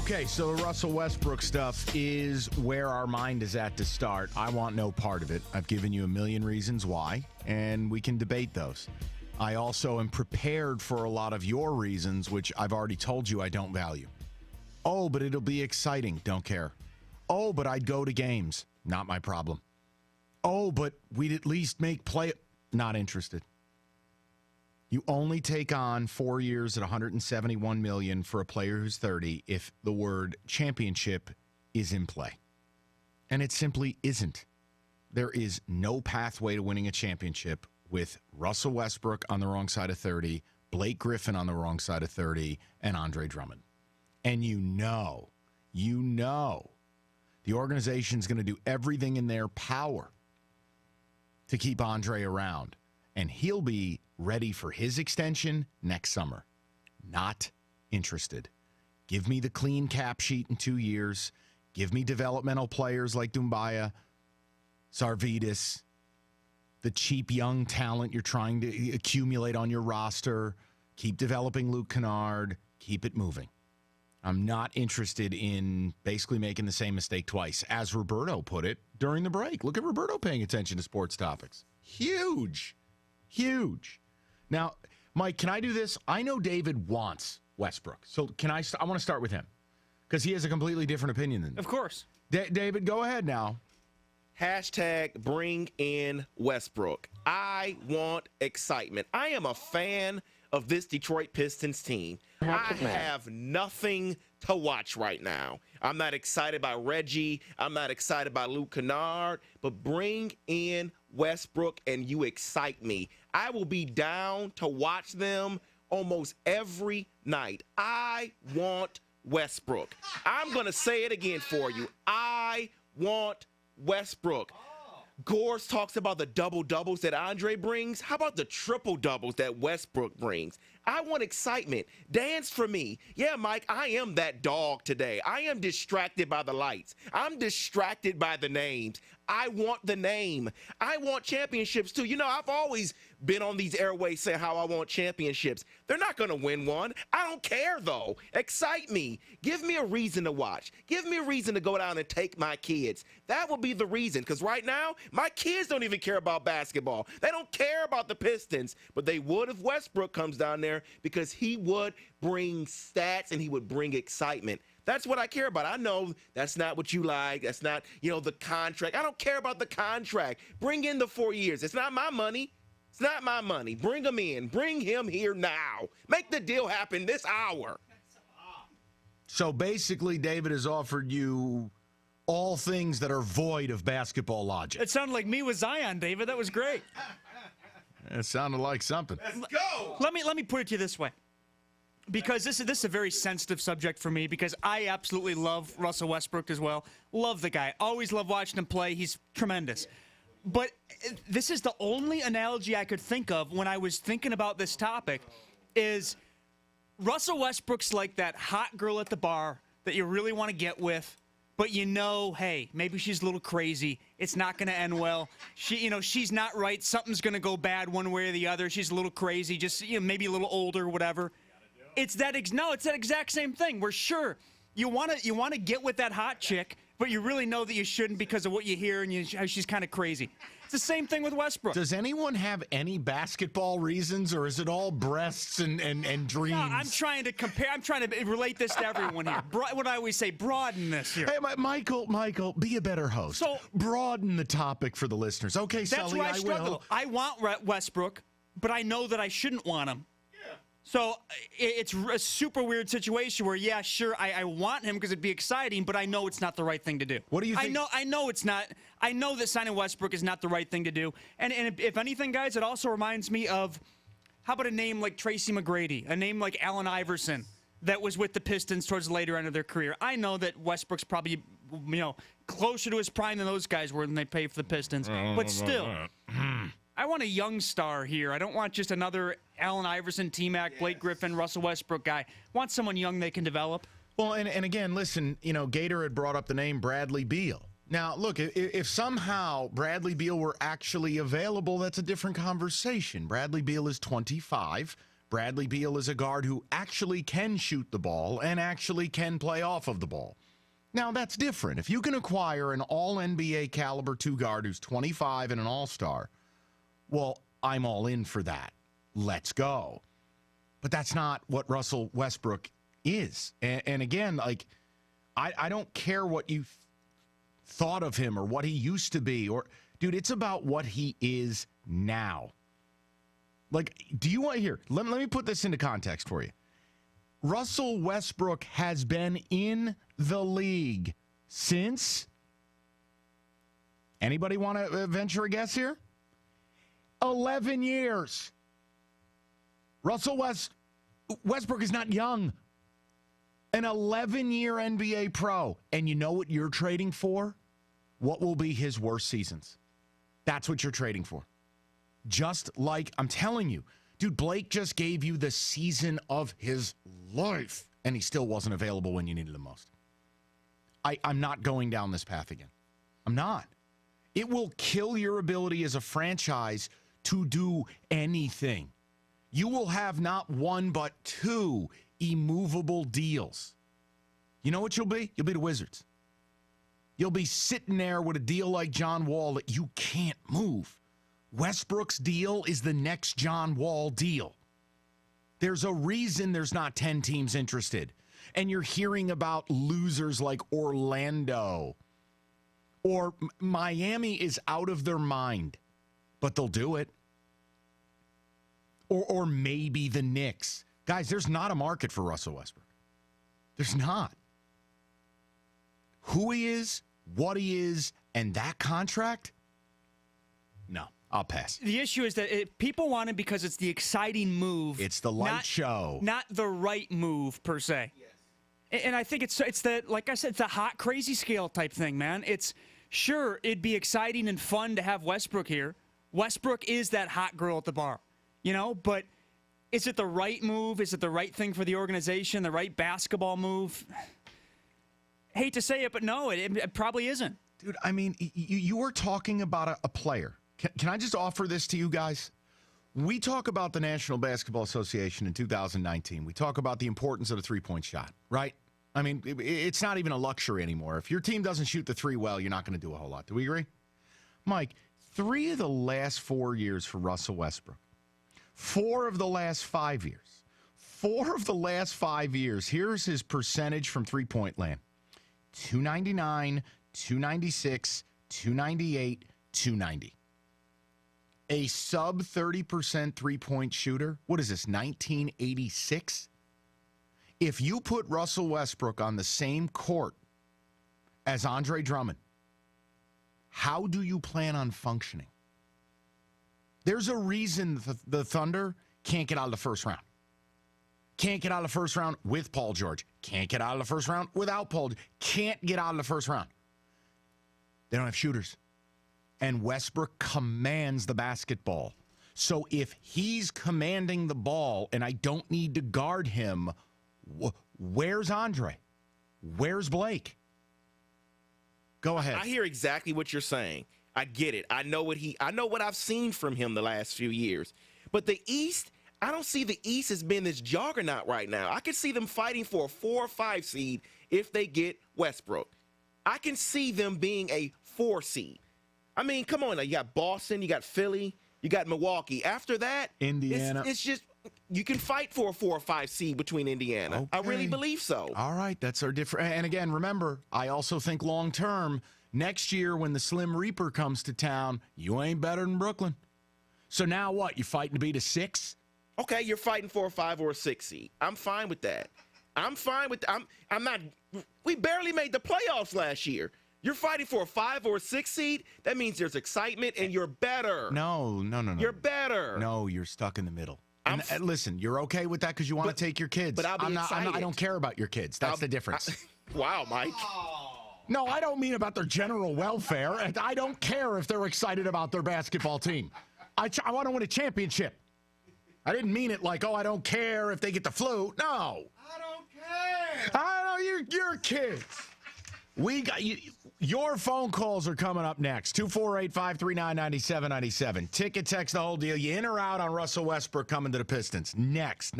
Okay, so the Russell Westbrook stuff is where our mind is at to start. I want no part of it. I've given you a million reasons why, and we can debate those. I also am prepared for a lot of your reasons, which I've already told you I don't value. Oh, but it'll be exciting. Don't care. Oh, but I'd go to games. Not my problem. Oh, but we'd at least make play. Not interested. You only take on 4 years at $171 million for a player who's 30 if the word championship is in play. And it simply isn't. There is no pathway to winning a championship with Russell Westbrook on the wrong side of 30, Blake Griffin on the wrong side of 30, and Andre Drummond. And you know, the organization's going to do everything in their power to keep Andre around. And he'll be ready for his extension next summer. Not interested. Give me the clean cap sheet in 2 years. Give me developmental players like Doumbia, Sarvidis, the cheap young talent you're trying to accumulate on your roster. Keep developing Luke Kennard. Keep it moving. I'm not interested in basically making the same mistake twice, as Roberto put it during the break. Look at Roberto paying attention to sports topics. Huge. Now, Mike, can I do this? I know David wants Westbrook. So I want to start with him because he has a completely different opinion than me. Of course. David, go ahead now. Hashtag bring in Westbrook. I want excitement. I am a fan of this Detroit Pistons team. I have nothing to watch right now. I'm not excited by Reggie. I'm not excited by Luke Kennard. But bring in Westbrook and you excite me. I will be down to watch them almost every night. I want Westbrook. I'm going to say it again for you. I want Westbrook. Gores talks about the double-doubles that Andre brings. How about the triple-doubles that Westbrook brings? I want excitement. Dance for me. Yeah, Mike, I am that dog today. I am distracted by the lights. I'm distracted by the names. I want the name. I want championships, too. You know, I've always been on these airways saying how I want championships. They're not going to win one. I don't care, though. Excite me. Give me a reason to watch. Give me a reason to go down and take my kids. That would be the reason, because right now, my kids don't even care about basketball. They don't care about the Pistons, but they would if Westbrook comes down there because he would bring stats and he would bring excitement. That's what I care about. I know that's not what you like. That's not, the contract. I don't care about the contract. Bring in the 4 years. It's not my money. It's not my money. Bring him in. Bring him here now. Make the deal happen this hour. So basically, David has offered you all things that are void of basketball logic. It sounded like me with Zion, David. That was great. It sounded like something. Let's go. Let me put it to you this way. Because this is a very sensitive subject for me because I absolutely love Russell Westbrook as well. Love the guy. Always love watching him play. He's tremendous. But this is the only analogy I could think of when I was thinking about this topic is Russell Westbrook's like that hot girl at the bar that you really want to get with, but hey, maybe she's a little crazy. It's not going to end well. She's not right. Something's going to go bad one way or the other. She's a little crazy, just maybe a little older, whatever. It's that exact same thing. We're sure you want to get with that hot chick, but you really know that you shouldn't because of what you hear and how she's kind of crazy. It's the same thing with Westbrook. Does anyone have any basketball reasons, or is it all breasts and dreams? No, I'm trying to compare. I'm trying to relate this to everyone here. What I always say, broaden this here. Hey, Michael, be a better host. So broaden the topic for the listeners. Okay, that's Sully, where I struggle. will. I want Westbrook, but I know that I shouldn't want him. So it's a super weird situation where, yeah, sure, I want him because it'd be exciting, but I know it's not the right thing to do. What do you think? I know it's not. I know that signing Westbrook is not the right thing to do. And if anything, guys, it also reminds me of, how about a name like Tracy McGrady, a name like Allen Iverson that was with the Pistons towards the later end of their career. I know that Westbrook's probably, closer to his prime than those guys were when they played for the Pistons. But still. I want a young star here. I don't want just another Allen Iverson, T-Mac, Blake Griffin, Russell Westbrook guy. I want someone young they can develop. Well, and again, listen, Gator had brought up the name Bradley Beal. Now, look, if somehow Bradley Beal were actually available, that's a different conversation. Bradley Beal is 25. Bradley Beal is a guard who actually can shoot the ball and actually can play off of the ball. Now, that's different. If you can acquire an all-NBA caliber two guard who's 25 and an all-star, well, I'm all in for that. Let's go. But that's not what Russell Westbrook is. And again, like, I don't care what you thought of him or what he used to be. Or, dude, it's about what he is now. Like, do you want to hear? Let me put this into context for you. Russell Westbrook has been in the league since, anybody want to venture a guess here? 11 years. Westbrook is not young. An 11-year NBA pro. And you know what you're trading for? What will be his worst seasons? That's what you're trading for. Just like, I'm telling you, dude, Blake just gave you the season of his life, and he still wasn't available when you needed him most. I'm not going down this path again. I'm not. It will kill your ability as a franchise to do anything. You will have not one but two immovable deals. You know what you'll be? You'll be the Wizards. You'll be sitting there with a deal like John Wall that you can't move. Westbrook's deal is the next John Wall deal. There's a reason there's not 10 teams interested. And you're hearing about losers like Orlando or Miami is out of their mind, but they'll do it. Or maybe the Knicks. Guys, there's not a market for Russell Westbrook. There's not. Who he is, what he is, and that contract? No. I'll pass. The issue is that people want him because it's the exciting move. It's the light show. Not the right move, per se. Yes. And I think it's the, like I said, it's the hot, crazy scale type thing, man. It's, sure, it'd be exciting and fun to have Westbrook here. Westbrook is that hot girl at the bar, you know? But is it the right move? Is it the right thing for the organization, the right basketball move? Hate to say it, but no, it probably isn't. Dude, I mean, you were talking about a player. Can I just offer this to you guys? We talk about the National Basketball Association in 2019. We talk about the importance of the three-point shot, right? I mean, it's not even a luxury anymore. If your team doesn't shoot the three well, you're not going to do a whole lot. Do we agree? Mike, 3 of the last 4 years for Russell Westbrook. 4 of the last 5 years. 4 of the last 5 years. Here's his percentage from three-point land. 299, 296, 298, 290. A sub 30% three-point shooter. What is this, 1986? If you put Russell Westbrook on the same court as Andre Drummond, how do you plan on functioning? There's a reason the Thunder can't get out of the first round. Can't get out of the first round with Paul George. Can't get out of the first round without Paul George. Can't get out of the first round. They don't have shooters. And Westbrook commands the basketball. So if he's commanding the ball and I don't need to guard him, where's Andre? Where's Blake? Go ahead. I hear exactly what you're saying. I get it. I know what I've seen from him the last few years. But the East, I don't see the East as being this juggernaut right now. I could see them fighting for a 4 or 5 seed if they get Westbrook. I can see them being a 4 seed. I mean, come on. You got Boston, you got Philly, you got Milwaukee. After that, Indiana. It's just you can fight for a 4 or 5 seed between Indiana. Okay. I really believe so. All right, that's our different. And again, remember, I also think long term, next year when the Slim Reaper comes to town, you ain't better than Brooklyn. So now what? You fighting to beat a 6? Okay, you're fighting for a 5 or a 6 seed. I'm fine with that. I'm fine with. I'm not. We barely made the playoffs last year. You're fighting for a 5 or a 6 seed. That means there's excitement and you're better. No. You're better. No, you're stuck in the middle. And listen, you're okay with that because you want to take your kids. But I'll be excited. I don't care about your kids. That's the difference. Wow, Mike. No, I don't mean about their general welfare. And I don't care if they're excited about their basketball team. I want to win a championship. I didn't mean it like, I don't care if they get the flu. No. I don't care. I know you're kids. We got you. Your phone calls are coming up next. 248-539-9797. Ticket, text, the whole deal. You in or out on Russell Westbrook coming to the Pistons? Next.